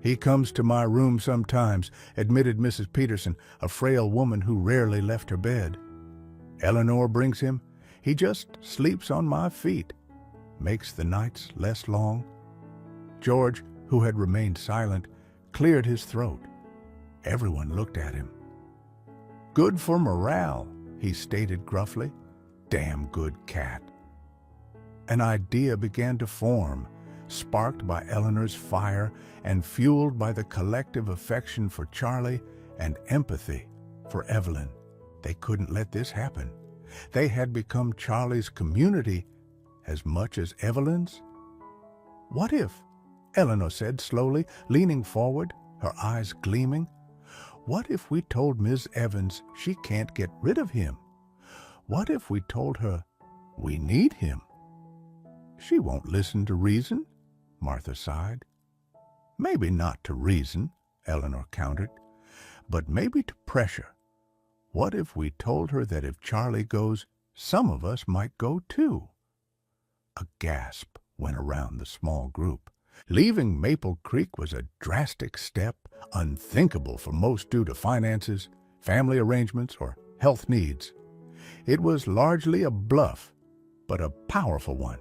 Speaker 1: "He comes to my room sometimes," admitted Mrs. Peterson, a frail woman who rarely left her bed. "Eleanor brings him. He just sleeps on my feet. Makes the nights less long." George, who had remained silent, cleared his throat. Everyone looked at him. "Good for morale," he stated gruffly. "Damn good cat." An idea began to form, sparked by Eleanor's fire and fueled by the collective affection for Charlie and empathy for Evelyn. They couldn't let this happen. They had become Charlie's community as much as Evelyn's. "What if," Eleanor said slowly, leaning forward, her eyes gleaming, "what if we told Ms. Evans she can't get rid of him? What if we told her we need him?" "She won't listen to reason," Martha sighed. "Maybe not to reason," Eleanor countered, "but maybe to pressure. What if we told her that if Charlie goes, some of us might go too?" A gasp went around the small group. Leaving Maple Creek was a drastic step, unthinkable for most due to finances, family arrangements, or health needs. It was largely a bluff, but a powerful one.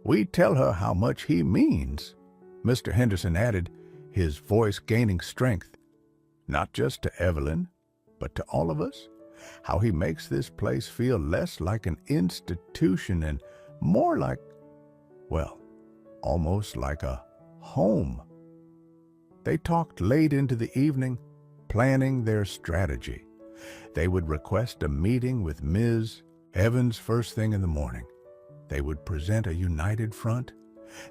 Speaker 1: "We tell her how much he means," Mr. Henderson added, his voice gaining strength. "Not just to Evelyn, but to all of us. How he makes this place feel less like an institution and more like, well, almost like a home." They talked late into the evening, planning their strategy. They would request a meeting with Ms. Evans first thing in the morning. They would present a united front.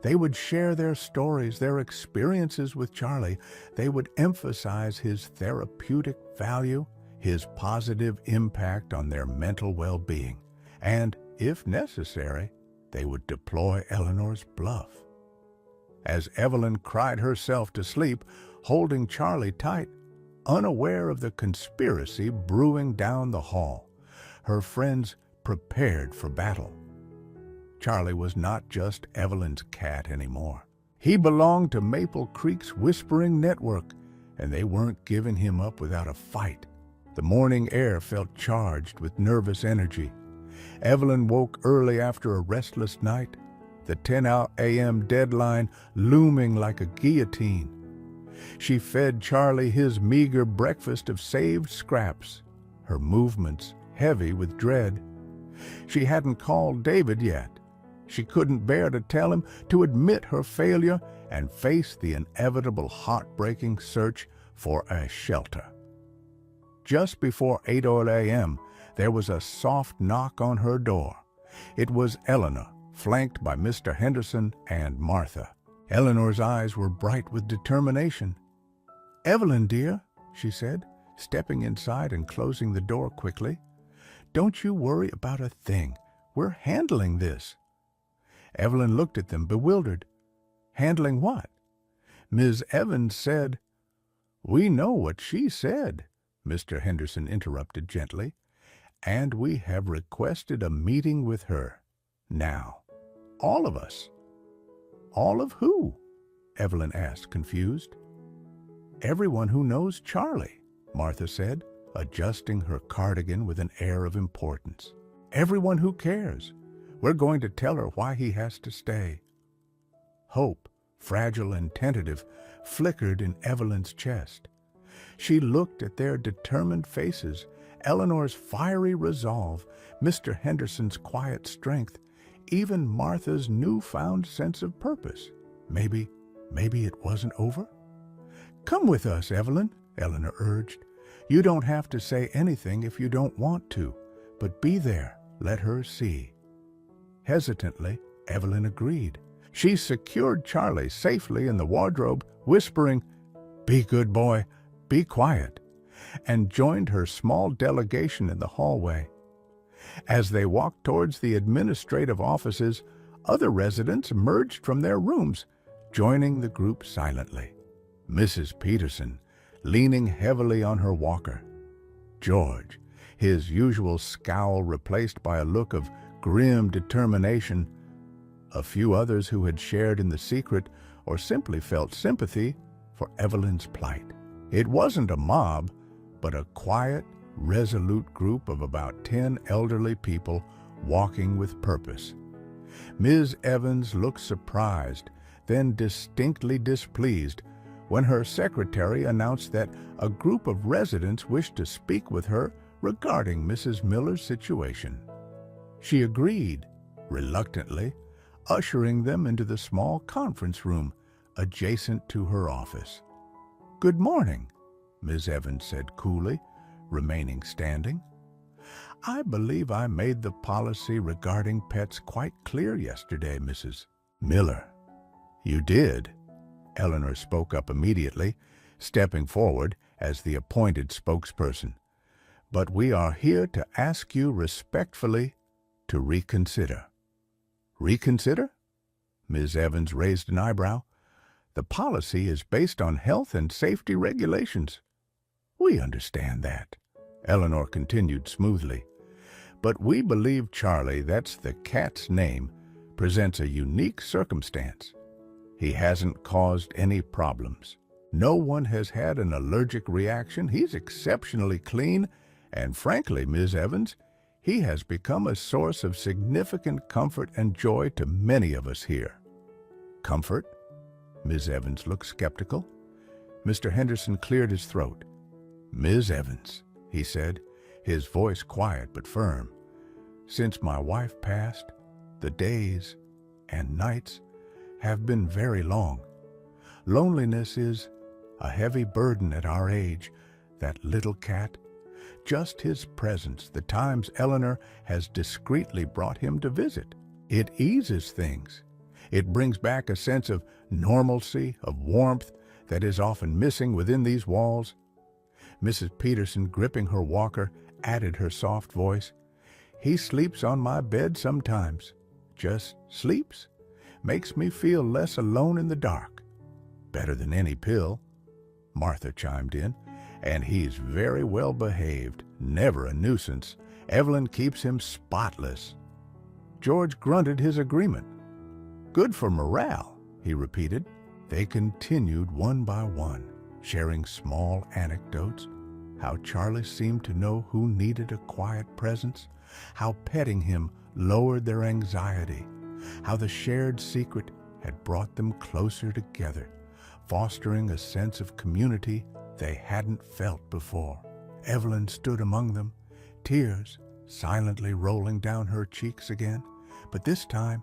Speaker 1: They would share their stories, their experiences with Charlie. They would emphasize his therapeutic value, his positive impact on their mental well-being, and, if necessary, they would deploy Eleanor's bluff. As Evelyn cried herself to sleep, holding Charlie tight, unaware of the conspiracy brewing down the hall, her friends prepared for battle. Charlie was not just Evelyn's cat anymore. He belonged to Maple Creek's whispering network, and they weren't giving him up without a fight. The morning air felt charged with nervous energy. Evelyn woke early after a restless night, the 10 a.m. deadline looming like a guillotine. She fed Charlie his meager breakfast of saved scraps, her movements heavy with dread. She hadn't called David yet. She couldn't bear to tell him, to admit her failure and face the inevitable heartbreaking search for a shelter. Just before 8 a.m., there was a soft knock on her door. It was Eleanor, flanked by Mr. Henderson and Martha. Eleanor's eyes were bright with determination. "Evelyn, dear," she said, stepping inside and closing the door quickly, "don't you worry about a thing. We're handling this." Evelyn looked at them, bewildered. "Handling what?" "Ms. Evans said—" "We know what she said," Mr. Henderson interrupted gently, "and we have requested a meeting with her. Now, all of us." "All of who?" Evelyn asked, confused. "Everyone who knows Charlie," Martha said, adjusting her cardigan with an air of importance. "Everyone who cares. We're going to tell her why he has to stay." Hope, fragile and tentative, flickered in Evelyn's chest. She looked at their determined faces, Eleanor's fiery resolve, Mr. Henderson's quiet strength, even Martha's newfound sense of purpose. Maybe it wasn't over? "Come with us, Evelyn," Eleanor urged. "You don't have to say anything if you don't want to, but be there, let her see." Hesitantly, Evelyn agreed. She secured Charlie safely in the wardrobe, whispering, "Be good boy, be quiet," and joined her small delegation in the hallway. As they walked towards the administrative offices, other residents emerged from their rooms, joining the group silently. Mrs. Peterson, leaning heavily on her walker. George, his usual scowl replaced by a look of grim determination. A few others who had shared in the secret or simply felt sympathy for Evelyn's plight. It wasn't a mob, but a quiet, resolute group of about 10 elderly people walking with purpose. Ms. Evans looked surprised, then distinctly displeased, when her secretary announced that a group of residents wished to speak with her regarding Mrs. Miller's situation. She agreed, reluctantly, ushering them into the small conference room adjacent to her office. "Good morning," Ms. Evans said coolly, remaining standing. "I believe I made the policy regarding pets quite clear yesterday, Mrs. Miller." "You did," Eleanor spoke up immediately, stepping forward as the appointed spokesperson. "But we are here to ask you respectfully to reconsider." "Reconsider?" Ms. Evans raised an eyebrow. "The policy is based on health and safety regulations." "We understand that," Eleanor continued smoothly. "But we believe Charlie, that's the cat's name, presents a unique circumstance. He hasn't caused any problems. No one has had an allergic reaction. He's exceptionally clean, and frankly, Ms. Evans, he has become a source of significant comfort and joy to many of us here." "Comfort?" Ms. Evans looked skeptical. Mr. Henderson cleared his throat. "Ms. Evans," he said, his voice quiet but firm, "since my wife passed, the days and nights have been very long. Loneliness is a heavy burden at our age. That little cat, just his presence, the times Eleanor has discreetly brought him to visit, it eases things. It brings back a sense of normalcy, of warmth that is often missing within these walls." Mrs. Peterson, gripping her walker, added her soft voice, "He sleeps on my bed sometimes. Just sleeps. Makes me feel less alone in the dark." "Better than any pill," Martha chimed in. "And he's very well behaved, never a nuisance. Evelyn keeps him spotless." George grunted his agreement. "Good for morale," he repeated. They continued one by one, sharing small anecdotes, how Charlie seemed to know who needed a quiet presence, how petting him lowered their anxiety, how the shared secret had brought them closer together, fostering a sense of community they hadn't felt before. Evelyn stood among them, tears silently rolling down her cheeks again, but this time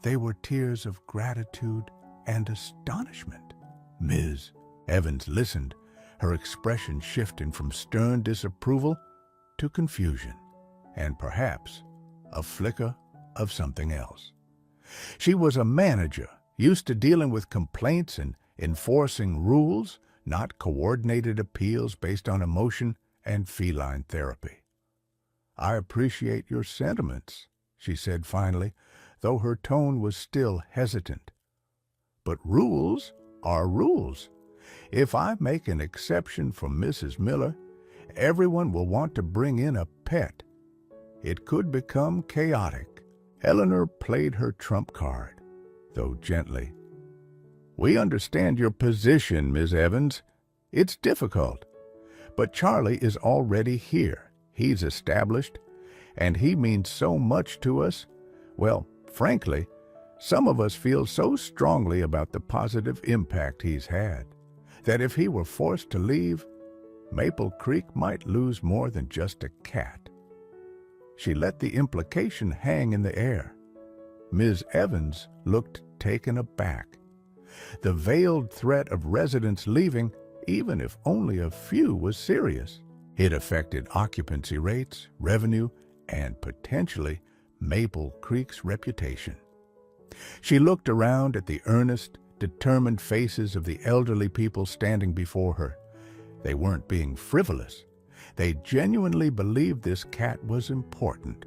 Speaker 1: they were tears of gratitude and astonishment. Ms. Evans listened, her expression shifting from stern disapproval to confusion, and perhaps a flicker of something else. She was a manager, used to dealing with complaints and enforcing rules, not coordinated appeals based on emotion and feline therapy. "I appreciate your sentiments," she said finally, though her tone was still hesitant. "But rules are rules. If I make an exception for Mrs. Miller, everyone will want to bring in a pet. It could become chaotic." Eleanor played her trump card, though gently. "We understand your position, Miss Evans. It's difficult. But Charlie is already here. He's established, and he means so much to us. Well, frankly, some of us feel so strongly about the positive impact he's had, that if he were forced to leave, Maple Creek might lose more than just a cat." She let the implication hang in the air. Ms. Evans looked taken aback. The veiled threat of residents leaving, even if only a few, was serious. It affected occupancy rates, revenue, and potentially Maple Creek's reputation. She looked around at the earnest, determined faces of the elderly people standing before her. They weren't being frivolous. They genuinely believed this cat was important.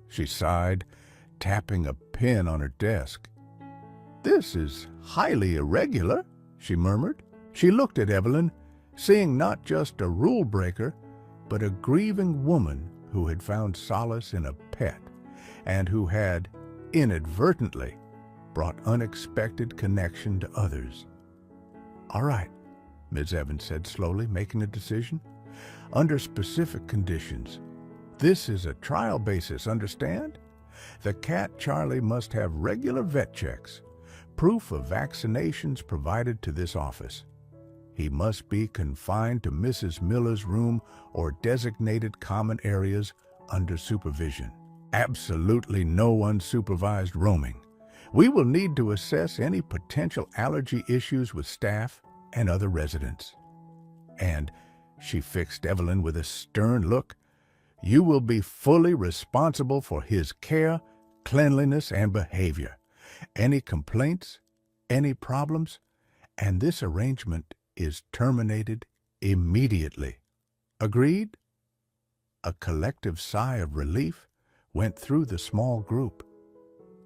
Speaker 1: She sighed, tapping a pen on her desk. "This is highly irregular," she murmured. She looked at Evelyn, seeing not just a rule breaker, but a grieving woman who had found solace in a pet and who had, inadvertently, brought unexpected connection to others. "All right," Ms. Evans said slowly, making a decision. "Under specific conditions. This is a trial basis, understand? The cat Charlie must have regular vet checks, proof of vaccinations provided to this office. He must be confined to Mrs. Miller's room or designated common areas under supervision. Absolutely no unsupervised roaming. We will need to assess any potential allergy issues with staff and other residents. And," she fixed Evelyn with a stern look, "you will be fully responsible for his care, cleanliness, and behavior. Any complaints, any problems, and this arrangement is terminated immediately. Agreed?" A collective sigh of relief went through the small group.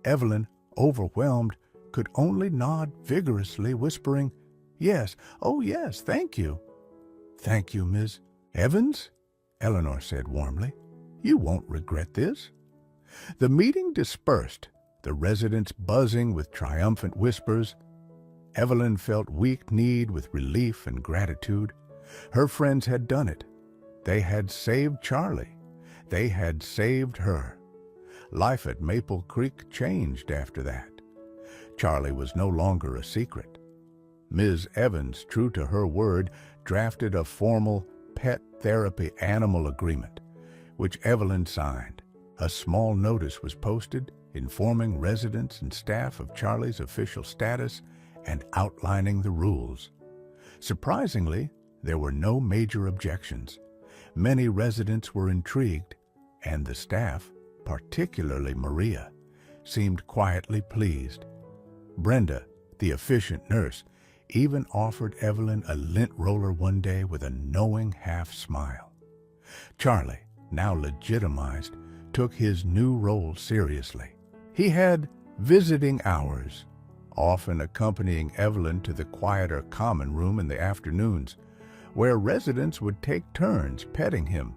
Speaker 1: Evelyn, overwhelmed, could only nod vigorously, whispering, "Yes, oh yes, thank you." "Thank you, Miss Evans," Eleanor said warmly. "You won't regret this." The meeting dispersed, the residents buzzing with triumphant whispers. Evelyn felt weak-kneed with relief and gratitude. Her friends had done it. They had saved Charlie. They had saved her. Life at Maple Creek changed after that. Charlie was no longer a secret. Ms. Evans, true to her word, drafted a formal pet therapy animal agreement, which Evelyn signed. A small notice was posted informing residents and staff of Charlie's official status and outlining the rules. Surprisingly, there were no major objections. Many residents were intrigued, and the staff, particularly Maria, seemed quietly pleased. Brenda, the efficient nurse, even offered Evelyn a lint roller one day with a knowing half-smile. Charlie, now legitimized, took his new role seriously. He had visiting hours, often accompanying Evelyn to the quieter common room in the afternoons, where residents would take turns petting him.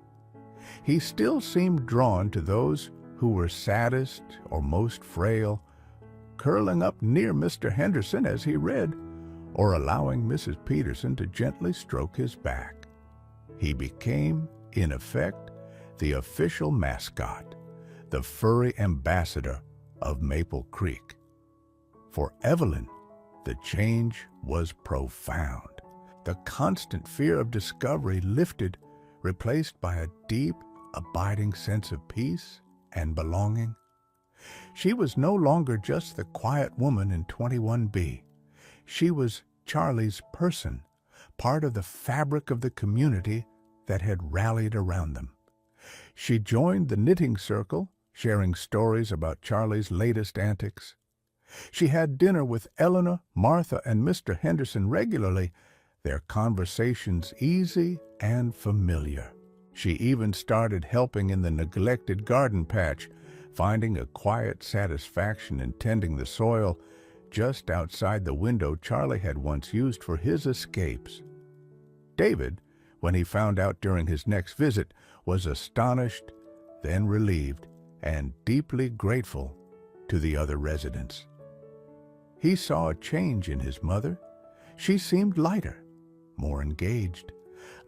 Speaker 1: He still seemed drawn to those who were saddest or most frail, curling up near Mr. Henderson as he read, or allowing Mrs. Peterson to gently stroke his back. He became, in effect, the official mascot, the furry ambassador of Maple Creek. For Evelyn, the change was profound. The constant fear of discovery lifted, replaced by a deep, abiding sense of peace and belonging. She was no longer just the quiet woman in 21B. She was Charlie's person, part of the fabric of the community that had rallied around them. She joined the knitting circle, sharing stories about Charlie's latest antics, She had dinner with Eleanor, Martha, and Mr. Henderson regularly, their conversations easy and familiar. She even started helping in the neglected garden patch, finding a quiet satisfaction in tending the soil just outside the window Charlie had once used for his escapes. David, when he found out during his next visit, was astonished, then relieved, and deeply grateful to the other residents. He saw a change in his mother. She seemed lighter, more engaged,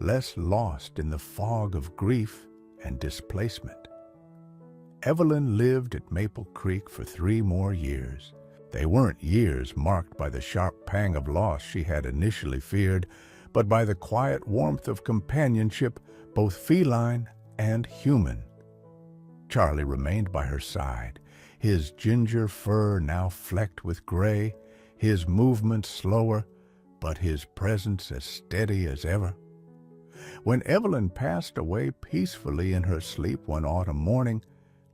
Speaker 1: less lost in the fog of grief and displacement. Evelyn lived at Maple Creek for 3 more years. They weren't years marked by the sharp pang of loss she had initially feared, but by the quiet warmth of companionship, both feline and human. Charlie remained by her side, his ginger fur now flecked with gray, his movements slower, but his presence as steady as ever. When Evelyn passed away peacefully in her sleep one autumn morning,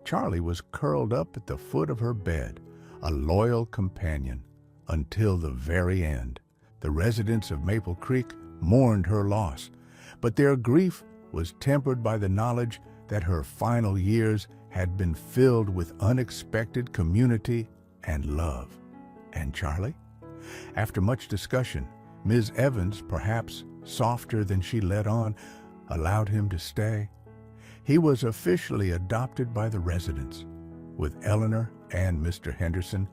Speaker 1: Charlie was curled up at the foot of her bed, a loyal companion, until the very end. The residents of Maple Creek mourned her loss, but their grief was tempered by the knowledge that her final years had been filled with unexpected community and love. And Charlie? After much discussion, Ms. Evans, perhaps softer than she let on, allowed him to stay. He was officially adopted by the residents, with Eleanor and Mr. Henderson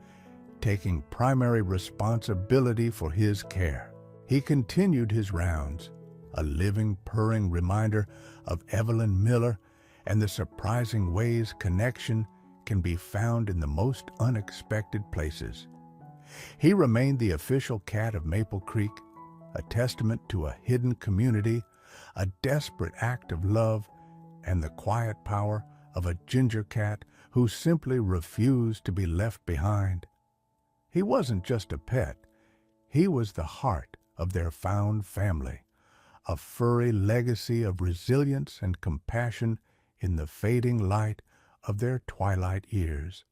Speaker 1: taking primary responsibility for his care. He continued his rounds, a living, purring reminder of Evelyn Miller and the surprising ways connection can be found in the most unexpected places. He remained the official cat of Maple Creek, a testament to a hidden community, a desperate act of love, and the quiet power of a ginger cat who simply refused to be left behind. He wasn't just a pet. He was the heart of their found family, a furry legacy of resilience and compassion in the fading light of their twilight years.